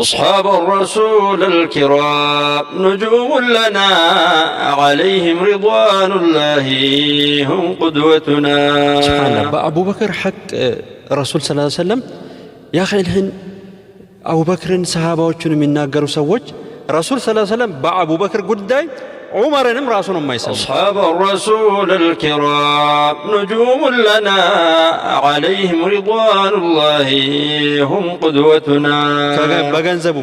أصحاب الرسول الكرام نجوم لنا عليهم رضوان الله هم قدوتنا. سبحان الله. بأبو بكر حق رسول صلى الله عليه وسلم يا خيلهن أبو بكر صحابة وشنو من ناقر سوج رسول صلى الله عليه وسلم بأبو بكر قداي عمر راسون ما يسمى. أصحاب الرسول الكرام نجوم لنا عليهم رضوان الله هم قدوتنا. بجنزبو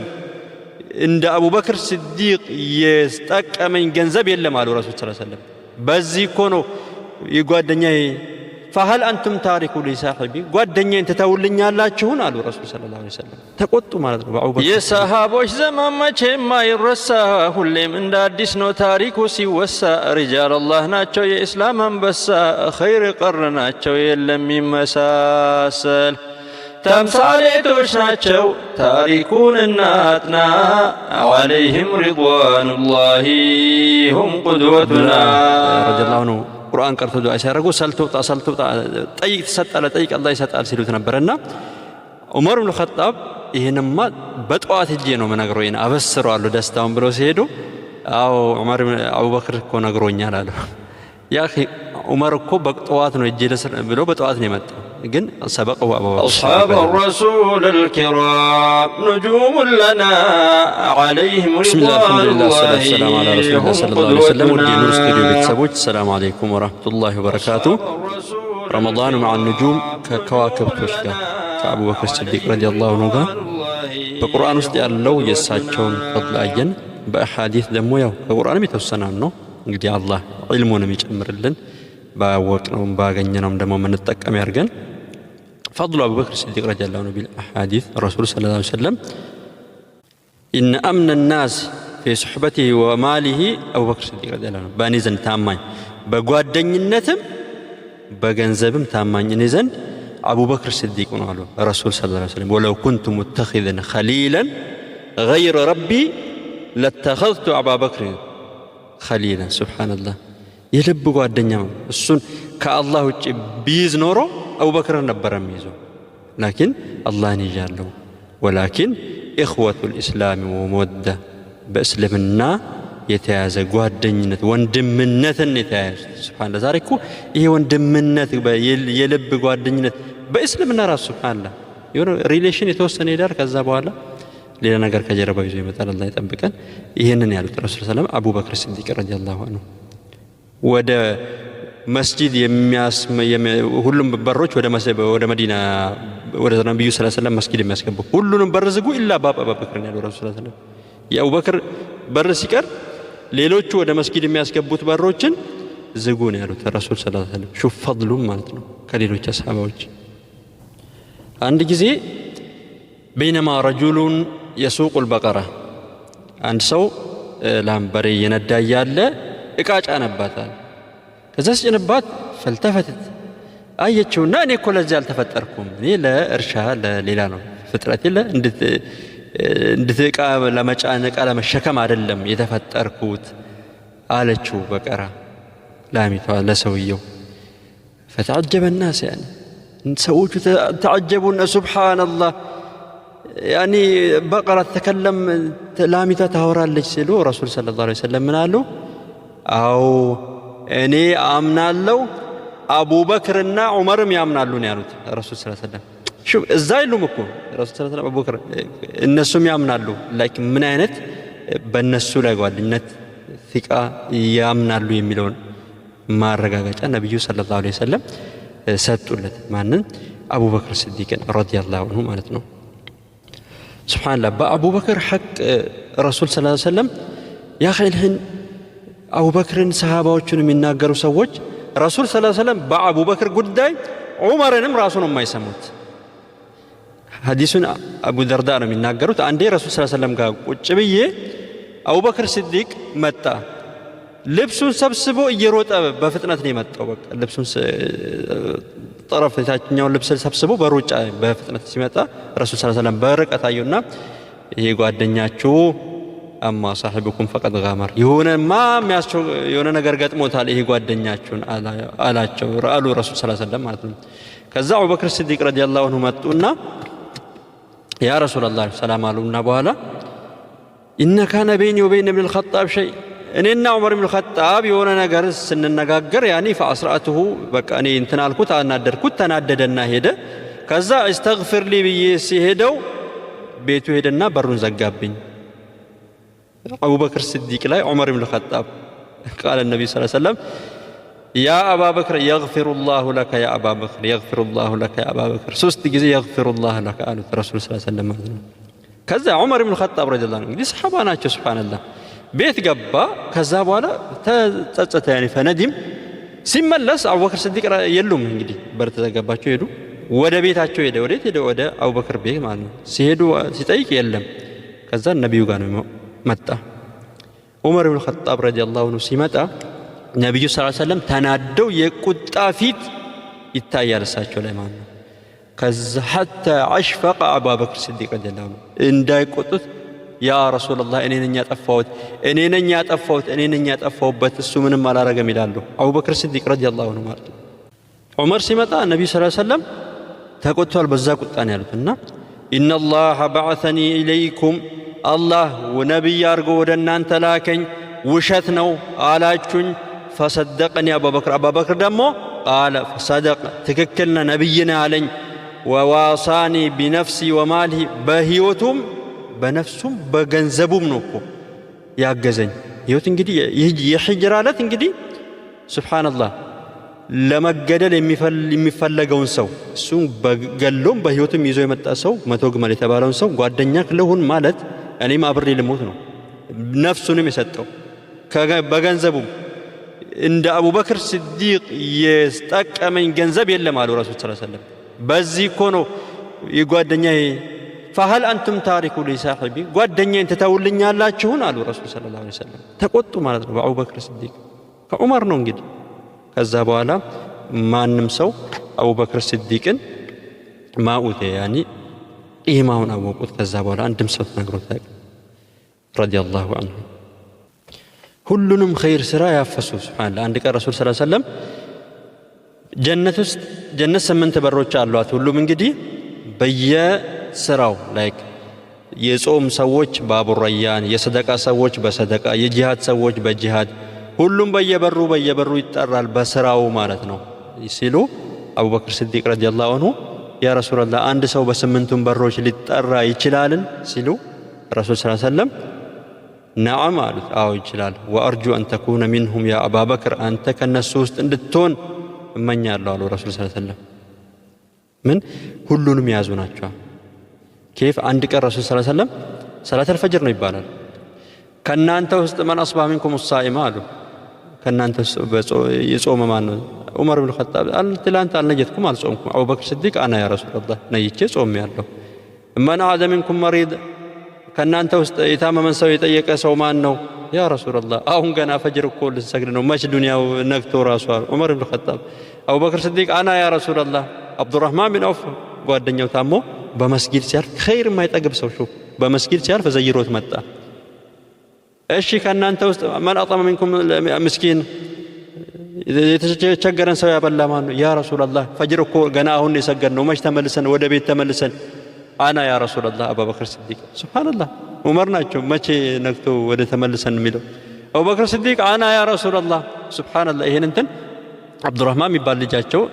عند أبو بكر الصديق يستك من جنزب يلا مالو رسول صلى الله عليه وسلم بزي كونو يقعد الدنيا فهل أنتم تاركوا لي صاحبي قعد الدنيا أنت تقولني الله تشون على رسول صلى الله عليه وسلم تقطوا مالو أبو بكر. يا صحابة زمان ما شيء ما يرسى كل من دادس نو تاريخ سوسا رجال الله ناتشو يا إسلام هم بس خير قرن ناتشو يلم مساسل تمثاليتوش ناتشو تاريخون الناتنا عليهم رضوان الله هم قدوتنا. رضي الله عنه قرآن قرأت دعاء سيرجو سلتو طيق تسأل طيق الله يسأل سيرتنا برنا عمر بن الخطاب ይሄንማ በጧት ሄጄ ነው መነግሮኝ አበስረዋለሁ ደስታውን ብሎ ሲሄዱ አው ዑመር አቡበክር እኮ ነግሮኛል አለ። ያ ዑመር እኮ በጧት ነው ሄጄ ብሎ በጧት ነው የመጣው ግን ሰበቀው አቡበክር. أصحاب الرسول الكرام نجوم لنا عليهم رضوان الله السلام على رسول الله صلى الله عليه وسلم ودين رسول ቤተሰቦች السلام عليكم ورحمة الله وبركاته. رمضان مع النجوم ከከዋክብቶች ጋር ከአቡ በክር ሲዲቅ ረዲየላሁ ዐንሁ ጋር በቁርአን ውስጥ ያለው የእሳቸውን ፈድል አየን። በአሐዲስ ደግሞ ያው ከቁርአንም የተወሰነ ነው እንግዲህ አላህ ዒልሙንም ይጨምርልን ባወቅነውም ባገኘነውም ደግሞ የምንጠቀም ያርገን። ፈድሉ አቡ በክር ሲዲቅ ረዲየላሁ ዐንሁ ቢልአሐዲስ ረሱል ሰለላሁ ዐለይሂ ወሰለም ኢነ አምነ الناس في صحبته وماله አቡ በክር ሲዲቅ ረዲየላሁ ዐንሁ በእኔ ዘንድ ታማኝ በጓደኝነትም በገንዘብም ታማኝ እኔ ዘንድ أبو بكر الصديق ونقوله الرسول صلى الله عليه وسلم ولو كنت متخذا خليلا غير ربي لاتخذت أبا بكر خليلا. سبحان الله. يلبقوا الدنيا السن كالله بيز نورو أبو بكر نبرا ميزو لكن الله نجال له. ولكن إخوة الإسلام ومودة بأسلمنا يتعازى ጓደኝነት ወንድምነትን يتعاز. سبحان الله. ዛሬ እኮ ይሄ ወንድምነት የልብ ጓደኝነት በእስልምና ራሱ سبحان الله የሆነ ሪሌሽን የተወሰነ ይዳር ከዛ በኋላ ሌላ ነገር ከጀርባው ይዞ ይመጣል። አላህ ይጠብቀን። ይሄንን ያሉት ረሱል ሰለላሁ ዐለይሂ ወሰለም አቡበክር ሲዲቅ ረዲየላሁ ዐንሁ ወደ መስጂድ ሁሉም በሮች ወደ መዲና ወደ ነብዩ ሰለላሁ ዐለይሂ ወሰለም መስጊድ የሚያስገቡ ሁሉንም በር ዝጉ ኢላ አቡበክር ያለው ረሱል ሰለላሁ ዐለይሂ ወሰለም የአቡበክር በር ሲቀር ሌሎቹ ወደ መስጊድ የሚያስገቡት በሮችን ዝጉ ነው ያሉት ረሱል ሰለላሁ ዐለይሂ ወሰለም። ሹፍ ፈድሉም ማለት ነው ከሌሎች አስሐባዎች። አንድ ጊዜ በይነማ ረጁሉን የሱቁ البقرة አንድ ሰው ላምበሬ የነዳ ያለ እቃ ጫነባታል። ከዛ ሲጭንባት ፈልተፈተት አየችውና እኔ እኮ ለዚህ አልተፈጠርኩም እኔ ለእርሻ ለሌላ ነው ፍጥረት የለ እንድትቃ ለመጫን እቃ ለመሸከም አይደለም የተፈጠርኩት አለችው በቀራ ላሚቷ ለሰውየው። فتعجب الناس يعني ሰዎቹ تعجبون سبحان الله يعني بقرة تكلم ላሚቷ ታወራለች ሲሉ ረሱል ሰለላሁ ዐለይሂ ወሰለም ምን አሉ? አው እኔ አምናለሁ አቡበክርና ዑመርም ያምናሉ ነው ያሉት ረሱል ሰለላሁ ዐለይሂ ወሰለም። شوف እዛ ይሉም እኮ ረሱል ሰለላሁ ዐለይሂ ወሰለም አቡበክር እነሱም ያምናሉ ላኪን ምን አይነት በእነሱ ላይ ጓደኝነት ثቃ ያምናሉ የሚለውን ማረጋገጫ ነብዩ ሰለላሁ ዐለይሂ ወሰለም ሰጡለት። ማንን? አቡበክር ሲዲቅ ረዲየላሁ ዐንሁ ማለት ነው። سبحان الله. በአቡ በክር ሐቅ ረሱል ሰለላሁ ዐለይሂ ወሰለም ያ ኸይልህን አቡ በክርን ሰሃባዎቹን የሚናገሩ ሰዎች ረሱል ሰለላሁ ዐለይሂ ወሰለም በአቡ በክር ጉዳይ ዑመርንም ራሱ ነው የማይሰሙት። ሐዲሱን አቡ ደርዳ ነው የሚናገሩት። አንዴ ረሱል ሰለላሁ ዐለይሂ ወሰለም ጋር ቁጭ ብዬ አቡበክር ሲዲቅ መጣ። ልብሱን ሰብስቦ እየሮጠ በፍጥነት ነው የመጣው። በቃ ልብሱን ጠረፍ የታችኛውን ልብስ ሰብስቦ በሩጫ በፍጥነት ሲመጣ ረሱል ሰለላሁ ዐለይሂ ወሰለም በርቀት አዩና ይሄ ጓደኛችሁ አማ صاحبكم فقد غامر የሆነ ነገር ገጥሞታል ይሄ ጓደኛችሁን አላቸው ረሱል ሰለላሁ ዐለይሂ ወሰለም ማለት ነው። ከዛ አቡበክር ሲዲቅ ረዲየላሁ ዐንሁ መጡና ያ ረሱላላህ ሰላም አሉና በኋላ ኢነ ካነ በይኒ ወበይነ ኢብኑል ኸጣብ ሸይ እኔና ዑመር ኢብኑል ኸጣብ የሆነ ነገር ስንነጋገር ያኒ ፈአስራቱሁ በቃ እኔ እንትን አልኩት አናደድኩት ተናደደና ሄደ ከዛ እስተግፊር ሊ ብዬ ሲሄደው ቤቱ ሄደና በሩን ዘጋብኝ አቡበክር ስዲቅ ላይ ዑመር ኢብኑል ኸጣብ ቃለ ነብዩ ሰለላሁ ዐለይሂ ወሰለም ያ አባበክር የግፊሩላሁ ለከ ያ አባበክር የግፊሩላሁ ለከ ያ አባበክር ሶስት ጊዜ የግፊሩላሁ ለከ አሉት ረሱል ሰለላሁ ዐለይሂ ወሰለም ማለት ነው ከዛ ዑመር ኢብኑል ኸጣብ ረዲየላሁ ዐንሁ እንግዲህ ሰሃባ ናቸው ሱብሃንአላህ ቤት ገባ ከዛ በኋላ ተጸጸተ ያኒ ፈነዲም ሲመለስ አቡበክር ስዲቅ የሉም እንግዲህ በር ተዘጋባቸው ሄዱ ወደ ቤታቸው ሄደ ወዴት ሄደ ወደ አቡበክር ቤት ማለት ነው ሲሄዱ ሲጠይቅ የለም ከዛ ነብዩ ጋር ነው መጣ ዑመር ኢብኑል ኸጣብ ረዲየላሁ ዐንሁ ሲመጣ ነብዩ ሰለላሁ ዐለይሂ ወሰለም ተናደው የቁጣ ፊት ይታያል እሳቸው ላይ ማለት ነው ከዛ ሐታ አሽፈቀ አቡበክር ስዲቅ ረዲየላሁ ዐንሁ እንዳይቆጡት ያ ረሱላላህ እኔ ነኝ ያጠፋሁበት እሱ ምንም አላረገም ይላሉ አቡበክር ስዲቅ ረዲየላሁ ዐንሁ ማለት ነው ዑመር ሲመጣ ነብዩ ሰለላሁ ዐለይሂ ወሰለም ተቆጥቷል በዛ ቁጣ ነው ያሉትና ኢነላህ በዐሰኒ ኢለይኩም አላህ ነብይ አርጎ ወደ እናንተ ላከኝ ውሸት ነው አላችሁኝ ፈሰደቀኒ አቡበክር ደግሞ ቃለ ፈሰደቅ ትክክልና ነብይና አለኝ ወዋሳኒ ቢነፍሲ ወማሊ በህይወቱም በነፍሱም በገንዘቡም ነው እኮ ያገዘኝ ህይወት እንግዲህ የሂጅራ ዕለት እንግዲህ ሱብሃንአላህ ለመገደል የሚፈለገውን ሰው እሱም በገሎም በህይወቱም ይዞ የመጣ ሰው 100 ግመል የተባለውን ሰው ጓደኛ ለሁን ማለት እኔም አብሬ ልሞት ነው ነፍሱንም የሰጠው በገንዘቡም እንደ አቡበክር ስዲቅ የጠቀመኝ ገንዘብ የለም አሉ ረሱል ሰለላሁ ዐለይሂ ወሰለም በዚህ እኮ ነው የጓደኛዬ فهل أنتم تاركوا لصاحبي ጓደኛዬን ትተውልኛላችሁን አሉ ረሱል ሰለላሁ ዐለይሂ ወሰለም ተቆጡ ማለት ነው በአቡበክር ስዲቅ ከዑመር ነው እንግዲህ ከዛ በኋላ ማንም ሰው አቡበክር ስዲቅን ማኡቴ ያኒ ኢማኑን አወቁት ከዛ በኋላ አንድም ሰው ተናግሮት አያውቅም ረዲየላሁ ዐንሁ ሁሉንም ኸይር ስራ ያፈሱ ሱብሃንአላህ አንድ ቀን ረሱል ሰለላሁ ዐለይሂ ወሰለም ጀነት 8 በሮች አሏት ሁሉም እንግዲህ በየስራው ላይክ የጾም ሰዎች ባቡ ረያን የሰደቃ ሰዎች በሰደቃ የጂሃድ ሰዎች በጂሃድ ሁሉም በየበሩ ይጠራል በስራው ማለት ነው ሲሉ አቡበክር ስዲቅ ረዲየላሁ ዐንሁ ያ ረሱላህ አንድ ሰው በስምንቱም በሮች ሊጠራ ይችላልን ሲሉ ረሱል ሰለላሁ ዐለይሂ ወሰለም ነዓም አሉት አዎ ይችላል ወአርጁ አን ተኩነ ሚንሁም ያ አባበክር አንተ ከነሱ ውስጥ እንድትሆን እመኛለሁ አሉ ረሱል ሰለላሁ ዐለይሂ ወሰለም ምን ሁሉንም ያዙ ናቸው كيف አንድ ቀን ረሱል ሰለላሁ ዐለይሂ ወሰለም ሰላተል ፈጅር ነው ይባላል ከናንተ ውስጥ ማን አስባህ ሚንኩም الصائم አሉ ከናንተ የጾመ ማን ነው ዑመር ኢብኑ ኸጣብ ትላንት አልነጀትኩም አልጾምኩም አቡበክር ስዲቅ አና ያ ረሱላህ ነይቼ ጾም ያለው ማን አደ ሚንኩም መሪድ ከናንተ ውስጥ የታመመን ሰው የጠየቀ ሰው ማን ነው ያ ረሱላህ አሁን ገና ፈጅር እኮ ልሰግድ ነው መች ዱንያው ነግቶ ራሱ ዑመር ኢብኑ ኸጣብ አቡበክር ስዲቅ አና ያ ረሱላህ አብዱራህማን ቢን አውፍ ጓደኛው ታሞ በመስጊድ ሲያልፍ ኸይር የማይጠግብ ሰው ሹፍ በመስጊድ ሲያልፍ ዘይሮት መጣ እሺ ከናንተ ውስጥ ማን አጣመ ሚንኩም ምስኪን የተቸገረን ሰው ያበላ ማን ነው ያ ረሱላህ ፈጅር እኮ ገና አሁን የሰገድ ነው መች ተመልሰን ወደ ቤት ተመልሰን አና ያ ረሱላህ አቡበክር ስዲቅ ሱብሃንአላህ ዑመር ናቸው መቼ ነግቶ ወደ ተመልሰን የሚለው አቡበክር ስዲቅ አና ያ ረሱላህ ሱብሃንአላህ ይሄን እንትን አብዱራህማን የሚባል ልጃቸው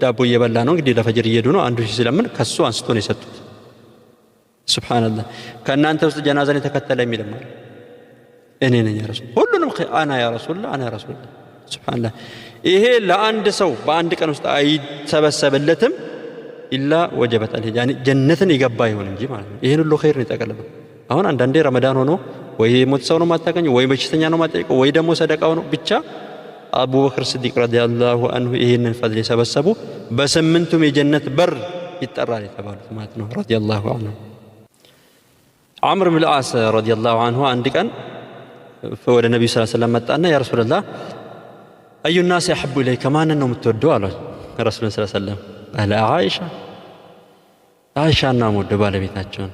ዳቦ እየበላ ነው እንግዲህ ለፈጅር እየሄዱ ነው አንዱ ሲለምን ከሱ አንስቶ ነው የሰጡት ሱብሃንአላህ ከናንተ ውስጥ ጀናዛን የተከተለ የሚልም እኔ ነኝ ያ ረሱል ሁሉንም አና ያ ረሱላህ አና ያ ረሱላህ ሱብሃንአላህ ይሄ ለአንድ ሰው በአንድ ቀን ውስጥ አይተበሰበለትም ኢላ ወጀበት አለህ ያኒ ጀነትን ይገባ ይሆን እንጂ ማለት ነው ይሄን ሁሉ ኸይር ነው የተቀለበው አሁን አንዳንዴ ረመዳን ሆኖ ወይ ሞት ሰው ነው ማታቀኝ ወይ በሽተኛ ነው ማጠይቀው ወይ ደግሞ ሰደቃው ነው ብቻ አቡበክር ስዲቅ ረዲየላሁ ዐንሁ ይሄንን ፈድል የሰበሰቡ በስምንቱም የጀነት በር ይጠራል የተባሉት ማለት ነው ረዲየላሁ ዐንሁ ዐምር ብን አልዓስ ረዲየላሁ ዐንሁ አንድ ቀን ወደ ነብዩ ሰለላሁ ዐለይሂ ወሰለም መጣና ያ ረሱላህ አዩ الناس يحب اليك ማንን ነው የምትወደው አለው ረሱል ሰለላሁ ዐለይሂ ወሰለም አለ አይሻና ወደ ባለቤታቸውን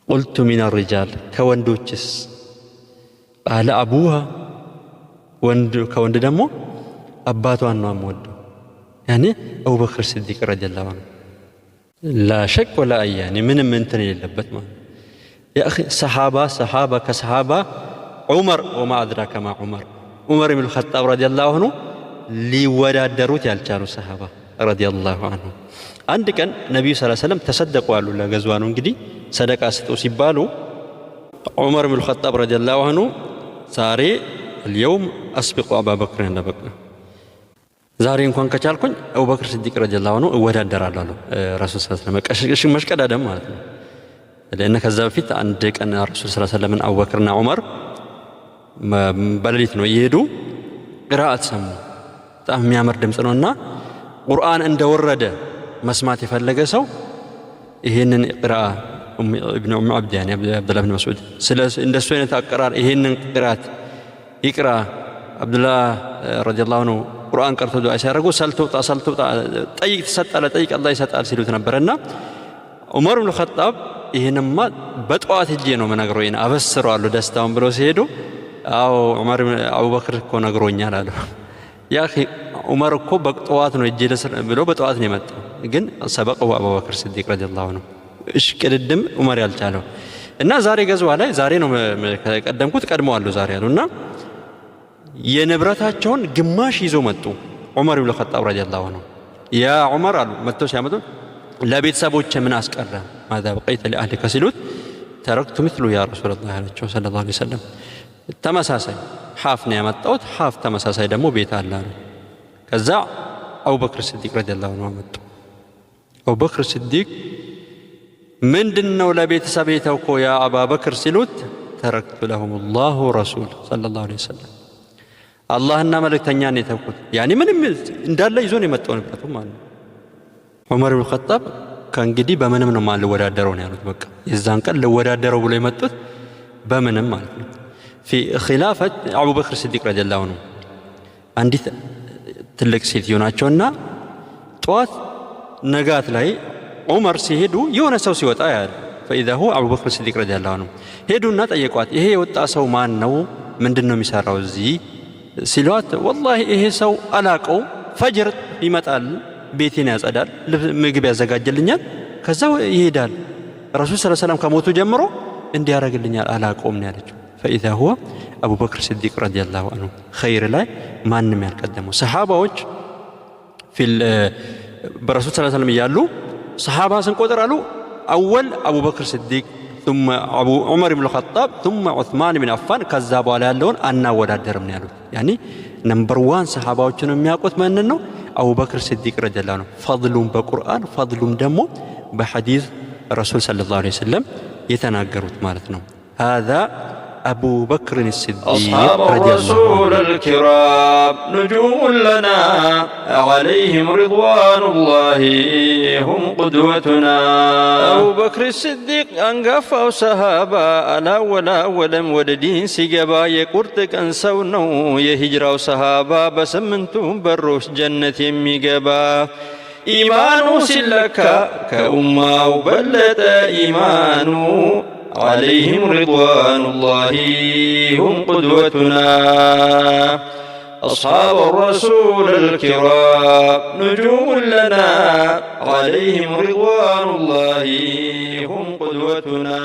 قلت من الرجال ከወንዶችስ አለ አቡሃ ከወንድ ደግሞ አባቷን ነው የምወደው ያኔ አቡበክር ስዲቅ ረዲየላሁ ዐንሁ لا شك ولا أي يعني من تني للبت ما يا أخي صحابة كصحابة عمر وما أدراك ما عمر بن الخطاب رضي الله عنه ሊወዳደሩት ያልቻሉ ሰሃባ ረዲየላሁ ዐንሁ አንድ ቀን ነብዩ ሰለላሁ ዐለይሂ ወሰለም ተሰደቁ አሉ ለገዝዋ ነው እንግዲህ ሰደቃ ስጡ ሲባሉ ዑመር ኢብኑ ኸጣብ ረዲየላሁ ዐንሁ ዛሬ اليوم اسبق ابا بكر እንደበቀ ዛሬ እንኳን ከቻልኩኝ አቡበክር ሲዲቅ ረዲየላሁ ዐንሁ እወዳደራለሁ አሉ ረሱል ሰለላሁ ዐለይሂ ወሰለም መሽቀዳደም ማለት ነው ለእነ ከዛ በፊት አንድ ቀን ረሱል ሰለላሁ ዐለይሂ ወሰለም አቡበክርና ዑመር በሌሊት ነው ይሄዱ ቅራአት ሰሙ በጣም የሚያምር ድምጽ ነውና ቁርአን እንደወረደ መስማት የፈለገ ሰው ይሄንን ቅራአ ابن ام عبد يعني عبد الله بن مسعود እንደሱ አይነት አቀራር ይሄንን ቅራአት ይቅራ አብዱላህ ረዲየላሁ ዐንሁ ቁርአን ቀርቶ ዱዓ ሲያደርጉ ሰልተውጣ ጠይቅ ተሰጣለ ጠይቅ አላህ ይሰጣል ሲሉት ነበርና ዑመር ኢብኑ ኸጣብ ይሄንማ በጧት እጄ ነው መነግረው ይሄን አበስረዋለሁ ደስታውን ብለው ሲሄዱ አው ዑመር አቡበክር እኮ ነግሮኛል አለ ያ اخي ዑመር እኮ በጧት ነው እጄ ብሎ በጧት ነው የመጣው ግን ሰበቀው አቡበክር ሲዲቅ ረዲየላሁ ዐንሁ እሺ ቅድም ዑመር ያልቻለው እና ዛሬ ገዝዋ ላይ ዛሬ ነው ቀደምኩት ቀድመዋለሁ ዛሬ አሉና የንብረታቸውን ግማሽ ይዞ መጡ ዑመር ኢብኑ ኸጣብ ረዲየላሁ ዐንሁ ያ ዑመር አሉ መጥተው ሲያመጡ ለቤተሰቦቼ ምን አስቀረ ማذا بقيت لاهلك ሲሉት ተረክቱ مثل يا رسول الله صلى الله عليه وسلم ተመሳሳይ ሐፍ ነው ያመጣሁት ሐፍ ተመሳሳይ ደግሞ ቤት አለ አሉ ከዛ አቡበክር ሲዲቅ ረዲየላሁ ዐንሁ መጡ አቡበክር ሲዲቅ ምንድነው ለቤተሰብ የተውኮ ያ አቡበክር ሲሉት ተረክቱ لهم الله ورسوله صلى الله عليه وسلم አላህና መልእክተኛን የተውኩት ያኒ ምንም እንዳለ ይዞ ነው የመጣው ንብረቱ ማለት ነው ዑመር ኢብኑ ኸጣብ ከእንግዲህ በምንም ነው ማልወዳደረው ነው ያሉት በቃ የዛን ቀን ለወዳደረው ብሎ የመጡት በምንም ማለት ነው في خلافة أبو بكر الصديق رضي الله عنه عندي تلك سيتيو ናቸውና ጧት ነጋት ላይ ዑመር ሲሄዱ የሆነ ሰው ሲወጣ ያያል فإذا هو أبو بكر الصديق رضي الله عنه ሄዱና ጠየቋት ይሄ የወጣ ሰው ማን ነው ምንድነው የሚሰራው እዚህ ሲሏት والله ይሄ ሰው አላቀው ፈጅር ይመጣል ቤቴን ያጸዳል ምግብ ያዘጋጅልኛል ከዛው ይሄዳል ረሱል ሰለላሁ ዐለይሂ ወሰለም ከሞቱ ጀምሮ እንዲያረግልኛል አላቀውም ነው ያለችው فإذا هو أبو بكر الصديق رضي الله عنه خير لا ما نم يقدمه صحابዎች في برسول صلى الله عليه وسلم يالو صحابه سنقدر قالوا أول أبو بكر الصديق ثم أبو عمر بن الخطاب ثم عثمان بن عفان كذا በኋላ ያለውን አናወዳደርም ነው ያሉት يعني نمبر 1 صحابዎችን የሚያውቁት ማን ነው أبو بكر الصديق رضي الله عنه فضلهم بقرآن فضلهم ደግሞ بحديث رسول صلى الله عليه وسلم የተናገሩት ማለት ነው هذا أبو بكر الصديق أصحاب الرسول الكرام نجوم لنا عليهم رضوان الله هم قدوتنا أبو بكر الصديق أنقفوا صحابة ألا ولا ولم وددين سيقبا يقرتك أنسونو يهجروا صحابة بسمنتم بروش جنة يميقبا إيمانو سلكا كأمة وبلت إيمانو عليهم رضوان الله هم قدوتنا أصحاب الرسول الكرام نجوم لنا عليهم رضوان الله هم قدوتنا